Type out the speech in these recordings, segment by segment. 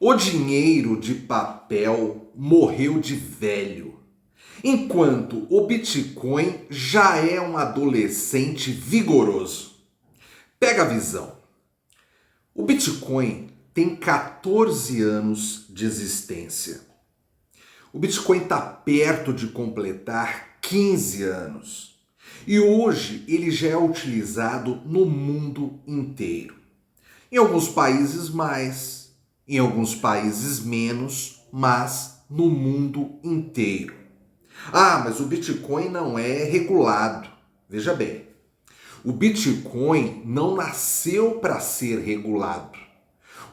O dinheiro de papel morreu de velho, enquanto o Bitcoin já é um adolescente vigoroso. Pega a visão. O Bitcoin tem 14 anos de existência. O Bitcoin está perto de completar 15 anos. E hoje ele já é utilizado no mundo inteiro. Em alguns países mais, em alguns países menos, mas no mundo inteiro. Ah, mas o Bitcoin não é regulado. Veja bem, o Bitcoin não nasceu para ser regulado.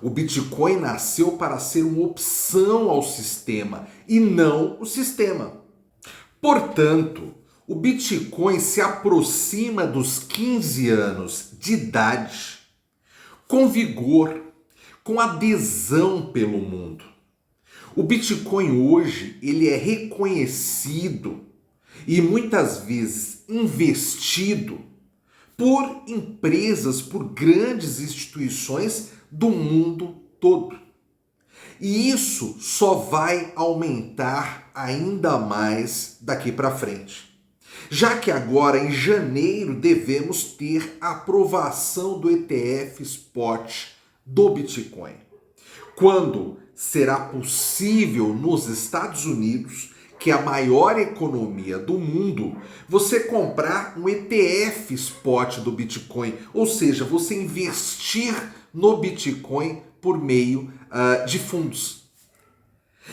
O Bitcoin nasceu para ser uma opção ao sistema e não o sistema. Portanto, o Bitcoin se aproxima dos 15 anos de idade com vigor, com adesão pelo mundo. O Bitcoin hoje ele é reconhecido e muitas vezes investido por empresas, por grandes instituições do mundo todo. E isso só vai aumentar ainda mais daqui para frente. Já que agora em janeiro devemos ter a aprovação do ETF Spot do Bitcoin. Quando será possível nos Estados Unidos, que é a maior economia do mundo, você comprar um ETF Spot do Bitcoin, ou seja, você investir no Bitcoin por meio de fundos.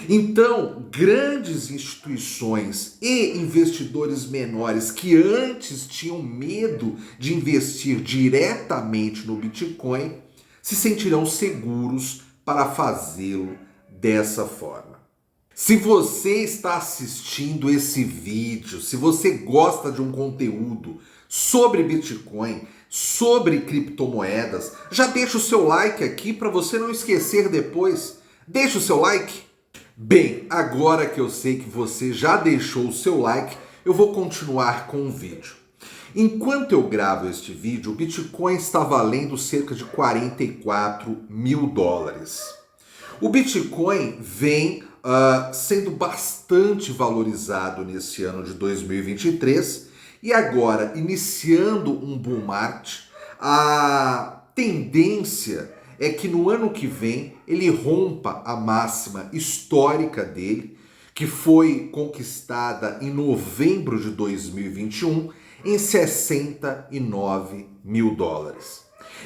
Então, grandes instituições e investidores menores que antes tinham medo de investir diretamente no Bitcoin se sentirão seguros para fazê-lo dessa forma. Se você está assistindo esse vídeo, se você gosta de um conteúdo sobre Bitcoin, sobre criptomoedas, já deixa o seu like aqui para você não esquecer depois. Deixa o seu like. Bem, agora que eu sei que você já deixou o seu like, eu vou continuar com o vídeo. Enquanto eu gravo este vídeo, o Bitcoin está valendo cerca de 44 mil dólares. O Bitcoin vem sendo bastante valorizado nesse ano de 2023 e agora, iniciando um bull market, a tendência é que no ano que vem ele rompa a máxima histórica dele, que foi conquistada em novembro de 2021 em 69 mil dólares.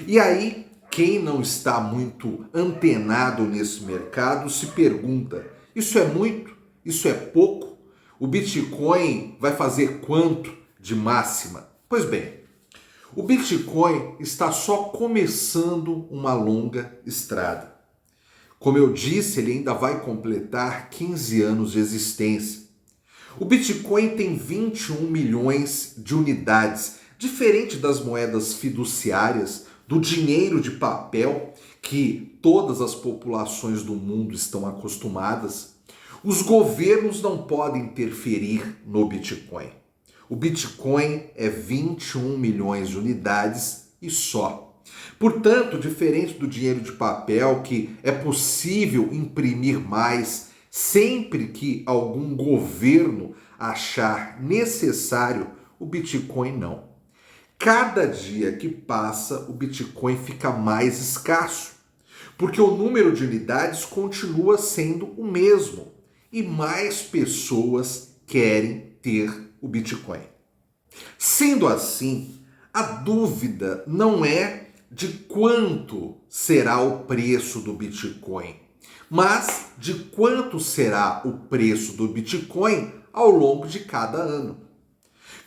E aí, quem não está muito antenado nesse mercado se pergunta: isso é muito? Isso é pouco? O Bitcoin vai fazer quanto de máxima? Pois bem, o Bitcoin está só começando uma longa estrada. Como eu disse, ele ainda vai completar 15 anos de existência. O Bitcoin tem 21 milhões de unidades, diferente das moedas fiduciárias, do dinheiro de papel que todas as populações do mundo estão acostumadas. Os governos não podem interferir no Bitcoin. O Bitcoin é 21 milhões de unidades e só. Portanto, diferente do dinheiro de papel, que é possível imprimir mais sempre que algum governo achar necessário, o Bitcoin não. Cada dia que passa, o Bitcoin fica mais escasso, porque o número de unidades continua sendo o mesmo e mais pessoas querem ter o Bitcoin. Sendo assim, a dúvida não é de quanto será o preço do Bitcoin, mas de quanto será o preço do Bitcoin ao longo de cada ano.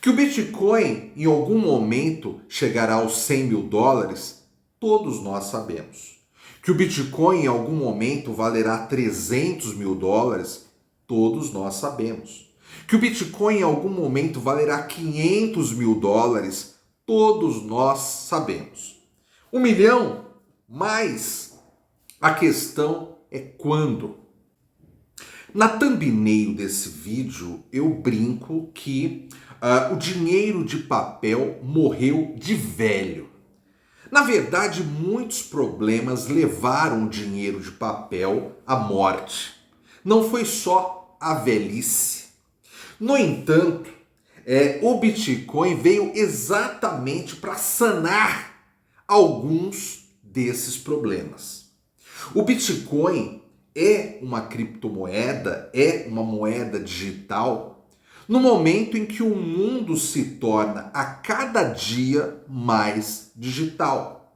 Que o Bitcoin em algum momento chegará aos 100 mil dólares, todos nós sabemos. Que o Bitcoin em algum momento valerá 300 mil dólares, todos nós sabemos. Que o Bitcoin em algum momento valerá 500 mil dólares, todos nós sabemos. 1 milhão? Mais. A questão é quando. Na thumbnail desse vídeo, eu brinco que o dinheiro de papel morreu de velho. Na verdade, muitos problemas levaram o dinheiro de papel à morte. Não foi só a velhice. No entanto, o Bitcoin veio exatamente para sanar alguns desses problemas. O Bitcoin é uma criptomoeda, é uma moeda digital, no momento em que o mundo se torna a cada dia mais digital.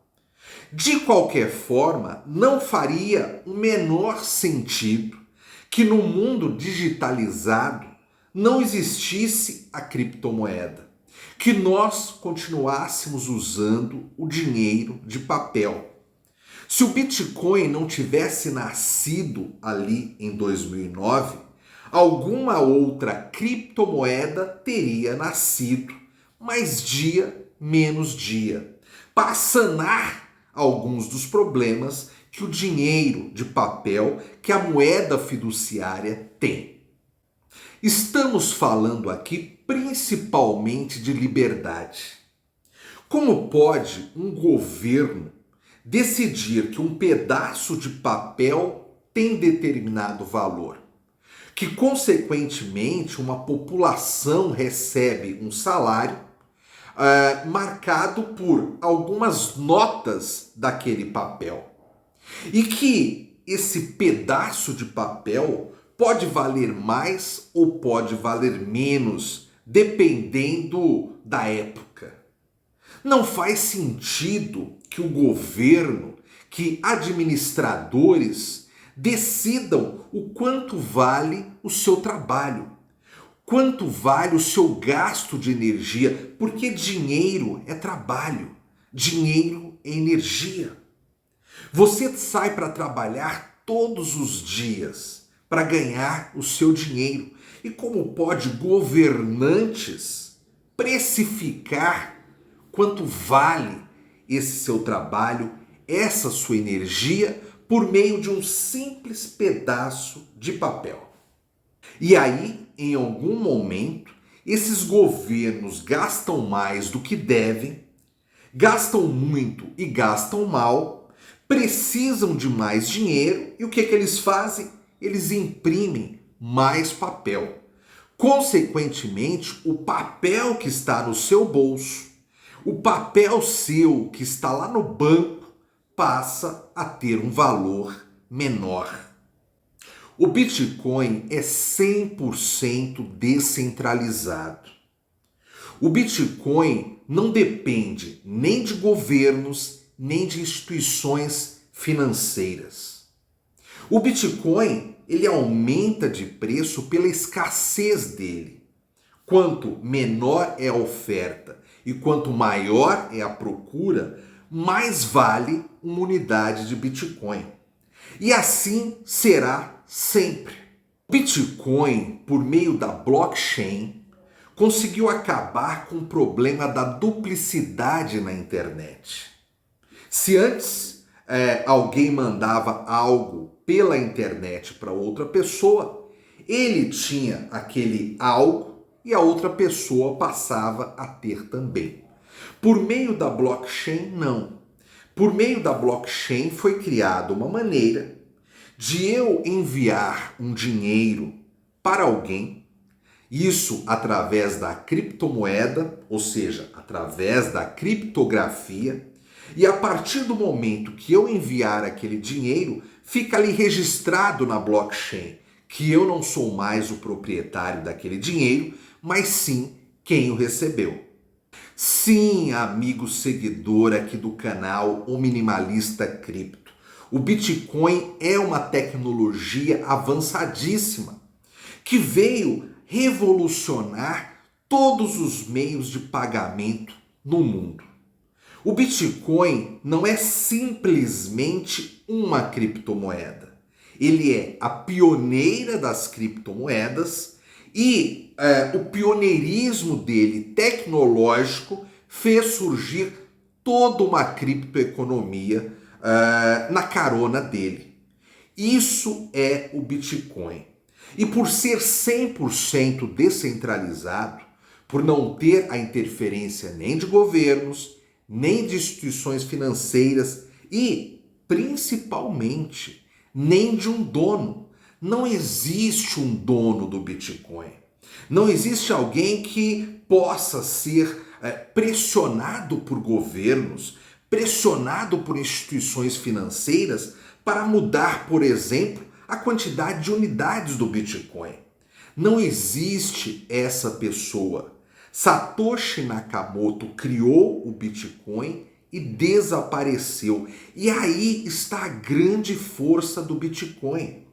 De qualquer forma, não faria o menor sentido que no mundo digitalizado não existisse a criptomoeda, que nós continuássemos usando o dinheiro de papel. Se o Bitcoin não tivesse nascido ali em 2009, alguma outra criptomoeda teria nascido, mais dia menos dia, para sanar alguns dos problemas que o dinheiro de papel, que a moeda fiduciária tem. Estamos falando aqui principalmente de liberdade. Como pode um governo decidir que um pedaço de papel tem determinado valor, que consequentemente uma população recebe um salário marcado por algumas notas daquele papel, e que esse pedaço de papel pode valer mais ou pode valer menos, dependendo da época. Não faz sentido que o governo, que administradores decidam o quanto vale o seu trabalho, quanto vale o seu gasto de energia, porque dinheiro é trabalho, dinheiro é energia. Você sai para trabalhar todos os dias para ganhar o seu dinheiro. E como pode governantes precificar quanto vale esse seu trabalho, essa sua energia, por meio de um simples pedaço de papel? E aí, em algum momento, esses governos gastam mais do que devem, gastam muito e gastam mal, precisam de mais dinheiro, e o que eles fazem? Eles imprimem mais papel. Consequentemente, o papel que está no seu bolso, o papel seu que está lá no banco, passa a ter um valor menor. O Bitcoin é 100% descentralizado. O Bitcoin não depende nem de governos, nem de instituições financeiras. O Bitcoin, ele aumenta de preço pela escassez dele. Quanto menor é a oferta e quanto maior é a procura, mais vale uma unidade de Bitcoin. E assim será sempre. O Bitcoin, por meio da blockchain, conseguiu acabar com o problema da duplicidade na internet. Se antes alguém mandava algo pela internet para outra pessoa, ele tinha aquele algo e a outra pessoa passava a ter também. Por meio da blockchain, não. Por meio da blockchain foi criada uma maneira de eu enviar um dinheiro para alguém, isso através da criptomoeda, ou seja, através da criptografia, e a partir do momento que eu enviar aquele dinheiro, fica ali registrado na blockchain que eu não sou mais o proprietário daquele dinheiro, mas sim quem o recebeu. Sim, amigo seguidor aqui do canal O Minimalista Cripto, o Bitcoin é uma tecnologia avançadíssima que veio revolucionar todos os meios de pagamento no mundo. O Bitcoin não é simplesmente uma criptomoeda. Ele é a pioneira das criptomoedas e o pioneirismo dele tecnológico fez surgir toda uma criptoeconomia na carona dele. Isso é o Bitcoin. E por ser 100% descentralizado, por não ter a interferência nem de governos, nem de instituições financeiras e, principalmente, nem de um dono. Não existe um dono do Bitcoin. Não existe alguém que possa ser pressionado por governos, pressionado por instituições financeiras para mudar, por exemplo, a quantidade de unidades do Bitcoin. Não existe essa pessoa. Satoshi Nakamoto criou o Bitcoin e desapareceu. E aí está a grande força do Bitcoin.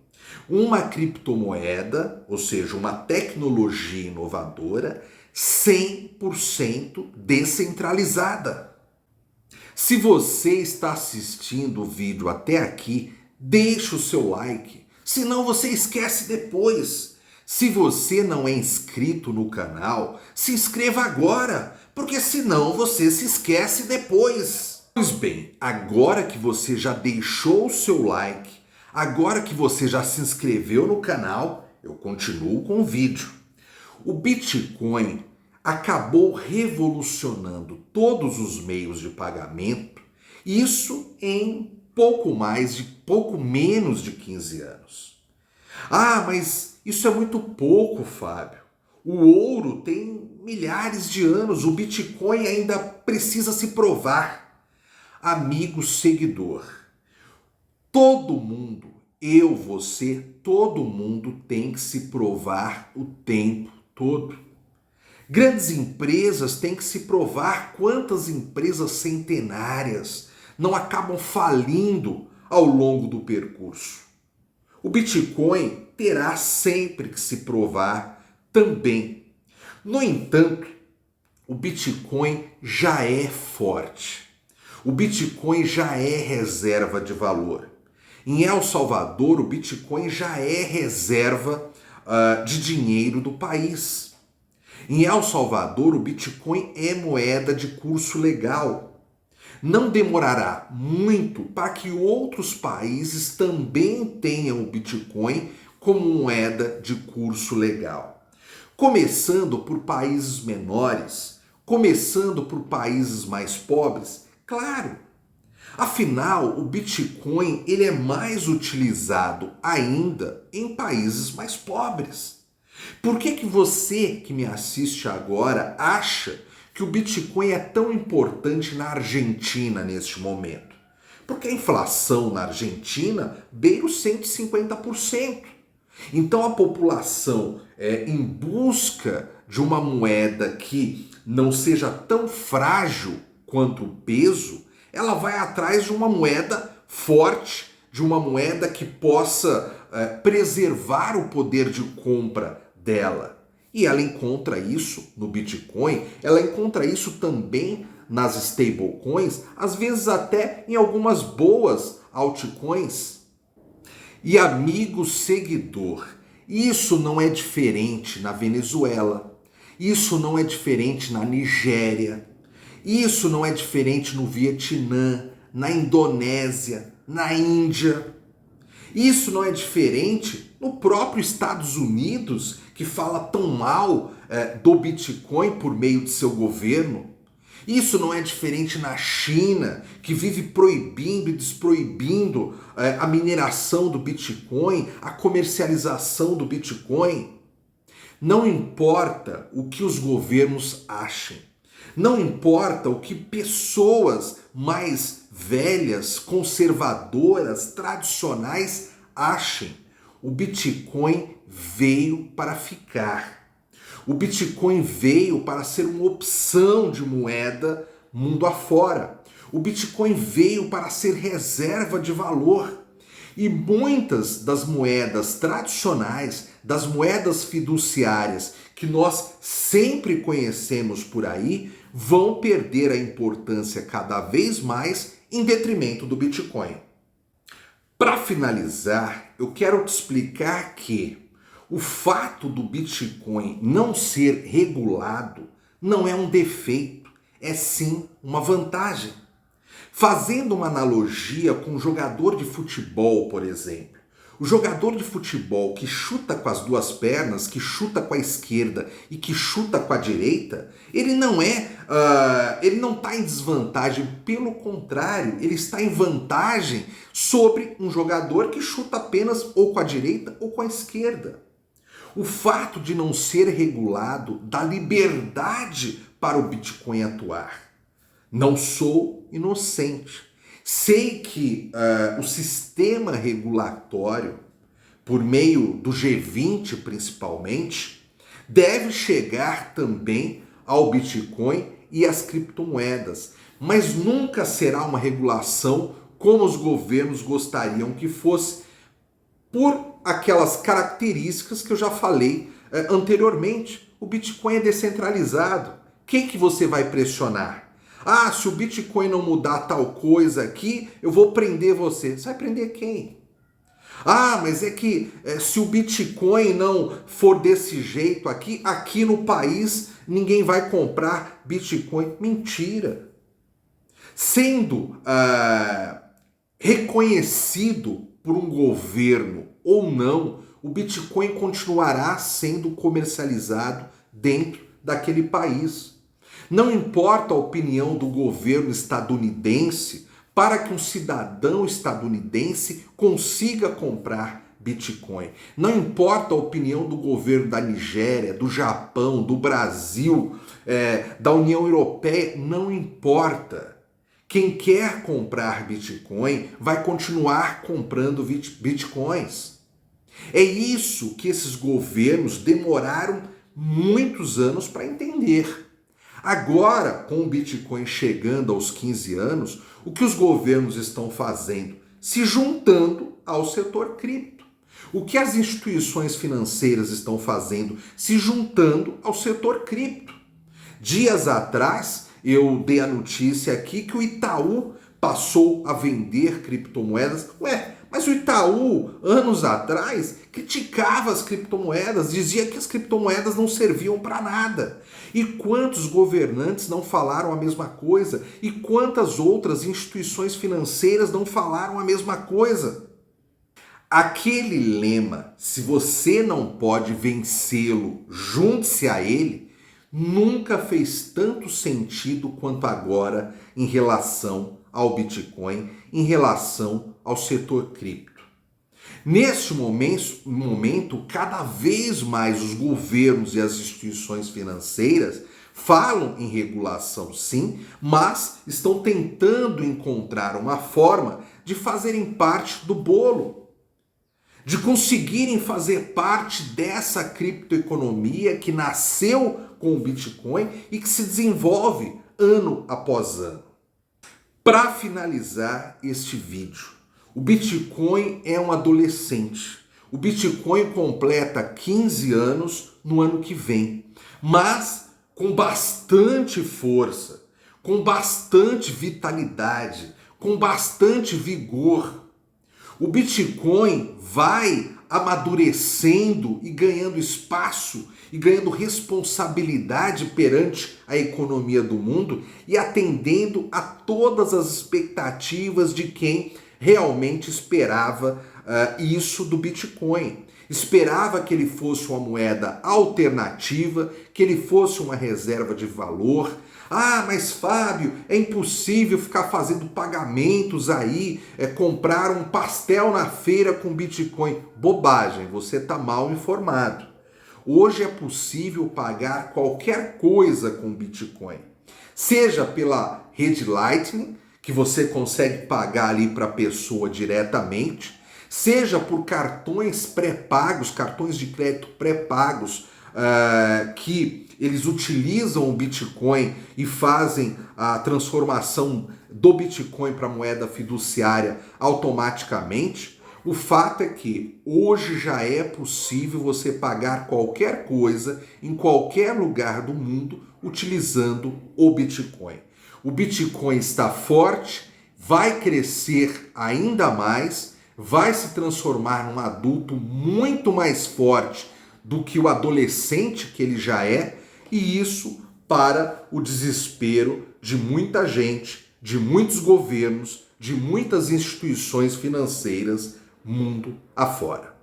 Uma criptomoeda, ou seja, uma tecnologia inovadora, 100% descentralizada. Se você está assistindo o vídeo até aqui, deixe o seu like, senão você esquece depois. Se você não é inscrito no canal, se inscreva agora, porque senão você se esquece depois. Pois bem, agora que você já deixou o seu like, agora que você já se inscreveu no canal, eu continuo com o vídeo. O Bitcoin acabou revolucionando todos os meios de pagamento, isso em pouco menos de 15 anos. Ah, mas isso é muito pouco, Fábio. O ouro tem milhares de anos, o Bitcoin ainda precisa se provar. Amigo seguidor, todo mundo, eu, você, todo mundo tem que se provar o tempo todo. Grandes empresas têm que se provar. Quantas empresas centenárias não acabam falindo ao longo do percurso? O Bitcoin terá sempre que se provar também. No entanto, o Bitcoin já é forte. O Bitcoin já é reserva de valor. Em El Salvador, o Bitcoin já é reserva de dinheiro do país. Em El Salvador, o Bitcoin é moeda de curso legal. Não demorará muito para que outros países também tenham o Bitcoin como moeda de curso legal. Começando por países menores, começando por países mais pobres, claro. Afinal, o Bitcoin ele é mais utilizado ainda em países mais pobres. Por que você que me assiste agora acha que o Bitcoin é tão importante na Argentina neste momento? Porque a inflação na Argentina beira os 150%. Então a população em busca de uma moeda que não seja tão frágil quanto o peso, ela vai atrás de uma moeda forte, de uma moeda que possa preservar o poder de compra dela. E ela encontra isso no Bitcoin, ela encontra isso também nas stablecoins, às vezes até em algumas boas altcoins. E amigo seguidor, isso não é diferente na Venezuela, isso não é diferente na Nigéria, isso não é diferente no Vietnã, na Indonésia, na Índia. Isso não é diferente no próprio Estados Unidos, que fala tão mal do Bitcoin por meio de seu governo. Isso não é diferente na China, que vive proibindo e desproibindo a mineração do Bitcoin, a comercialização do Bitcoin. Não importa o que os governos achem. Não importa o que pessoas mais velhas, conservadoras, tradicionais achem. O Bitcoin veio para ficar. O Bitcoin veio para ser uma opção de moeda mundo afora. O Bitcoin veio para ser reserva de valor. E muitas das moedas tradicionais, das moedas fiduciárias que nós sempre conhecemos por aí, vão perder a importância cada vez mais em detrimento do Bitcoin. Para finalizar, eu quero te explicar que o fato do Bitcoin não ser regulado não é um defeito, é sim uma vantagem. Fazendo uma analogia com um jogador de futebol, por exemplo. O jogador de futebol que chuta com as duas pernas, que chuta com a esquerda e que chuta com a direita, ele não está em desvantagem, pelo contrário, ele está em vantagem sobre um jogador que chuta apenas ou com a direita ou com a esquerda. O fato de não ser regulado dá liberdade para o Bitcoin atuar. Não sou inocente. Sei que o sistema regulatório, por meio do G20 principalmente, deve chegar também ao Bitcoin e às criptomoedas, mas nunca será uma regulação como os governos gostariam que fosse, por aquelas características que eu já falei anteriormente. O Bitcoin é descentralizado. Quem que você vai pressionar? Ah, se o Bitcoin não mudar tal coisa aqui, eu vou prender você. Você vai prender quem? Ah, mas é que se o Bitcoin não for desse jeito aqui no país, ninguém vai comprar Bitcoin. Mentira. Sendo reconhecido por um governo ou não, o Bitcoin continuará sendo comercializado dentro daquele país. Não importa a opinião do governo estadunidense para que um cidadão estadunidense consiga comprar Bitcoin. Não importa a opinião do governo da Nigéria, do Japão, do Brasil, da União Europeia, não importa. Quem quer comprar Bitcoin vai continuar comprando Bitcoins. É isso que esses governos demoraram muitos anos para entender. Agora, com o Bitcoin chegando aos 15 anos, o que os governos estão fazendo? Se juntando ao setor cripto. O que as instituições financeiras estão fazendo? Se juntando ao setor cripto. Dias atrás, eu dei a notícia aqui que o Itaú passou a vender criptomoedas. Mas o Itaú, anos atrás, criticava as criptomoedas, dizia que as criptomoedas não serviam para nada. E quantos governantes não falaram a mesma coisa? E quantas outras instituições financeiras não falaram a mesma coisa? Aquele lema, se você não pode vencê-lo, junte-se a ele, nunca fez tanto sentido quanto agora em relação ao Bitcoin, em relação ao setor cripto. Neste momento, cada vez mais os governos e as instituições financeiras falam em regulação, sim, mas estão tentando encontrar uma forma de fazerem parte do bolo, de conseguirem fazer parte dessa criptoeconomia que nasceu com o Bitcoin e que se desenvolve ano após ano. Para finalizar este vídeo, o Bitcoin é um adolescente. O Bitcoin completa 15 anos no ano que vem, mas com bastante força, com bastante vitalidade, com bastante vigor. O Bitcoin vai amadurecendo e ganhando espaço e ganhando responsabilidade perante a economia do mundo e atendendo a todas as expectativas de quem realmente esperava isso do Bitcoin. Esperava que ele fosse uma moeda alternativa, que ele fosse uma reserva de valor. Ah, mas Fábio, é impossível ficar fazendo pagamentos aí, comprar um pastel na feira com Bitcoin. Bobagem, você está mal informado. Hoje é possível pagar qualquer coisa com Bitcoin. Seja pela rede Lightning, que você consegue pagar ali para a pessoa diretamente, seja por cartões pré-pagos, cartões de crédito pré-pagos, que eles utilizam o Bitcoin e fazem a transformação do Bitcoin para moeda fiduciária automaticamente. O fato é que hoje já é possível você pagar qualquer coisa em qualquer lugar do mundo utilizando o Bitcoin. O Bitcoin está forte, vai crescer ainda mais, vai se transformar num adulto muito mais forte do que o adolescente que ele já é, e isso para o desespero de muita gente, de muitos governos, de muitas instituições financeiras mundo afora.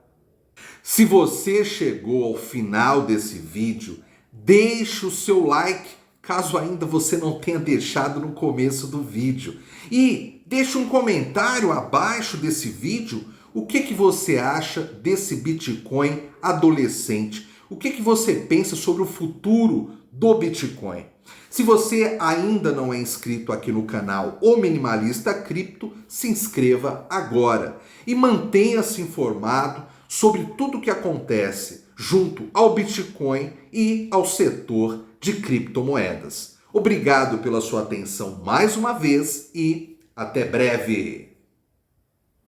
Se você chegou ao final desse vídeo, deixe o seu like, caso ainda você não tenha deixado no começo do vídeo. E deixe um comentário abaixo desse vídeo o que você acha desse Bitcoin adolescente. O que você pensa sobre o futuro do Bitcoin? Se você ainda não é inscrito aqui no canal O Minimalista Cripto, se inscreva agora e mantenha-se informado sobre tudo o que acontece junto ao Bitcoin e ao setor de criptomoedas. Obrigado pela sua atenção mais uma vez e até breve!